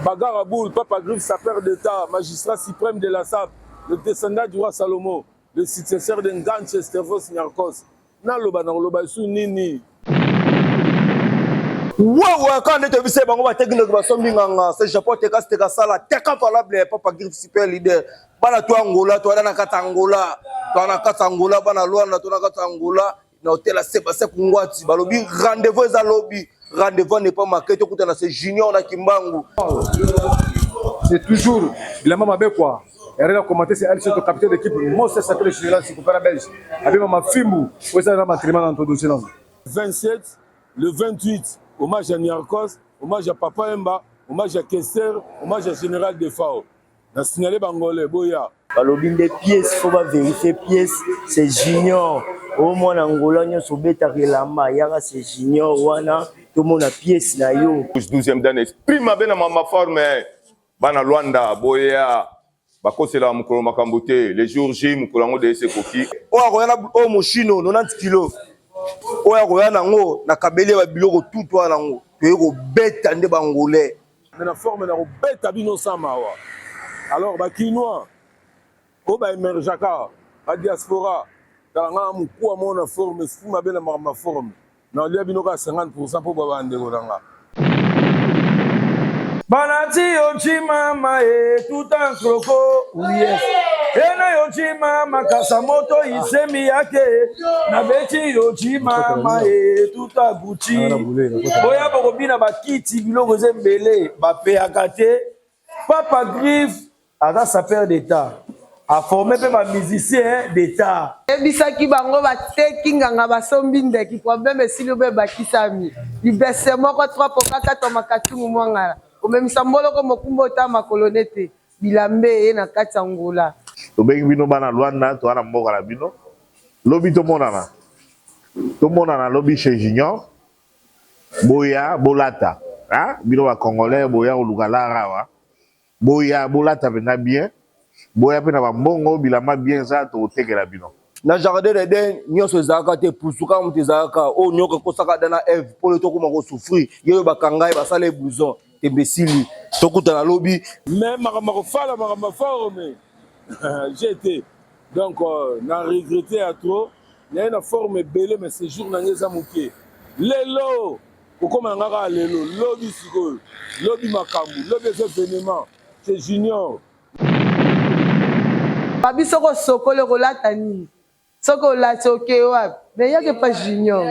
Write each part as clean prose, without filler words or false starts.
Bagarre à boule, Papa Griffe, sapeur d'État, magistrat suprême de la SAP, le descendant du roi Salomon, le successeur d'Enganche Stervos Niarkos. Naloba Naloba sous Nini. Ouais, quand on est visé, on va te dire que c'est Japon, c'est Sala, t'es capable, Papa Griffe, super leader. Bana toi Angola, toi na Katangola, toi na Katangola, bana Luanda, toi na Katangola, na hôtel à Sébastien Kungwati, balobi, rendez-vous à lobby, rendez-vous n'est pas marqué, tu écoutes, c'est Junior na Kimbangu. C'est toujours, il a même quoi. Et rien à commenter, c'est Alice, le capitaine d'équipe, moi c'est ça que le général, c'est pour la Belge. Avec ma Fimou, où est-ce que ma triment dans ton dossier là? 27, le 28, hommage à Niarkos, hommage à Papa Emba, hommage à Kester, hommage à Général Defao. Na signalé Bangolais, Boya. Balobine des pièces, faut pas vérifier pièces, c'est Junior. Au moins en Angola, nous sommes bêta relamba, yara c'est Junior, wana, tout le monde a pièces na yo. 12e dan esprit ma bena ma forme, bana Luanda, Boya, bakosela mukolo makambote, les jours J mukolo ngo de sekoki. O akoyana o moshino 90 kg. O akoyana ngo na kabele ba biloko tout toi nango. To ko beta nde bangolais. Na forme na ko beta bino samawa. Alors bakinois o ba emerjaka ba diaspora tanga mukua mona forme fuma bena ma forme. Na lia bino ka 50% pour ba bande ko nanga. Banati yochima tout en croko yes. Ena yochima makasamoto isemi yake na beti yochima tout a gucci. Boya bokobina bakiti biloko zembele bape akate. Papa Griffe a sapeur d'État. A formé ma musicien d'État. Ebisaki bango bateki nganga basombi ndeki problème esili be bakisami. Libese moko 3 pokata to makatungu mwangala. Omemisa mboloko mokumbo ta makolonete bilambe e na kati Angola. Tobengi bino bana Luanda to ana mboka la bino. Lobi to monana. To monana lobi chez Junior. Boya bolata. Hein? Bino ba congolais boya olukala rawa. Boya bolata bena bien. Boya pena ba mbongo bilama bien za to tekela bino. Na jardin de den nyonso ezaka te pusuka mutu ezaka o nyoka kosaka dana Eve pour le to kuma ko souffrir yeyo bakangai basala blouson imbécile tokuta na lobby mais makamako fala makamako forme j'étais donc na regretté à trop il y a une forme belé mais ce jour na ngeza muke lelo kokoma ngaka lelo lobby siko lobby makambu lobby événement c'est Junior Babi soko sokole kolata ni soko lati oké wa mais y'a que pas Junior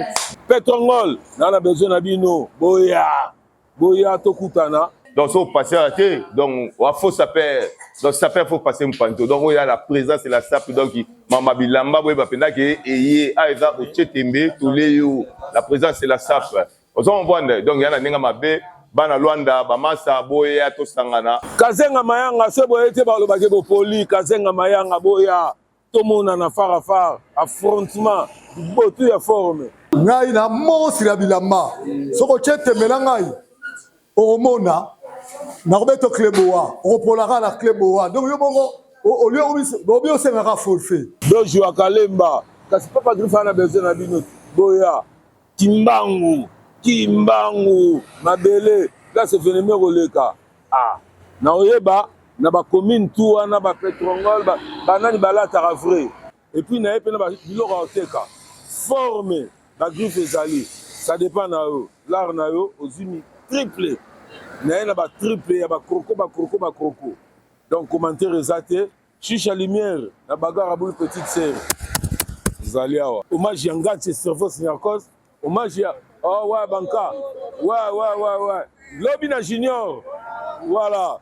Petrongol na besoin na bino boya tokutana Donc ça passer à terre donc wa faut saper donc saper faut passer mpanto donc il y a la présence et la SAP donc mama bilamba boy ba penda ke eye aiza ko chetembe toleyo la présence et la SAP on voit donc il y a na ninga mabe bana Luanda ba masa boya to sangana kazenga mayanga se boyete ba lobake bo poli kazenga mayanga boya to mona na farafar affrontement botu ya forme Ngai na mosi la bilamba. Soko chete melangai. Oromona. Na robeto kleboa. Oropolara la kleboa. Donc yo bongo au lieu où bien c'est un forfait. Donc je wa kalemba. Kasi Papa Griffe na besoin na bino. Boya Kimbangu. Mabele. Là c'est phénomène roleka. Ah. Na oyeba na ba commune tout na ba Petrongol ba nani balata rafré. Et puis na epena ba biloko oteka. Forme la Griffe ezali. Ça dépend na yo. L'art na yo ozimi triplé. Na ba triplé ya ba kroko. Donc commentaire ezate chicha lumière na bagarre boule petite sœur. Zali awa. Hommage à Ngatche Stervos Niarkos. Hommage à oh ouais banca. Ouais. Lobby na Junior. Voilà.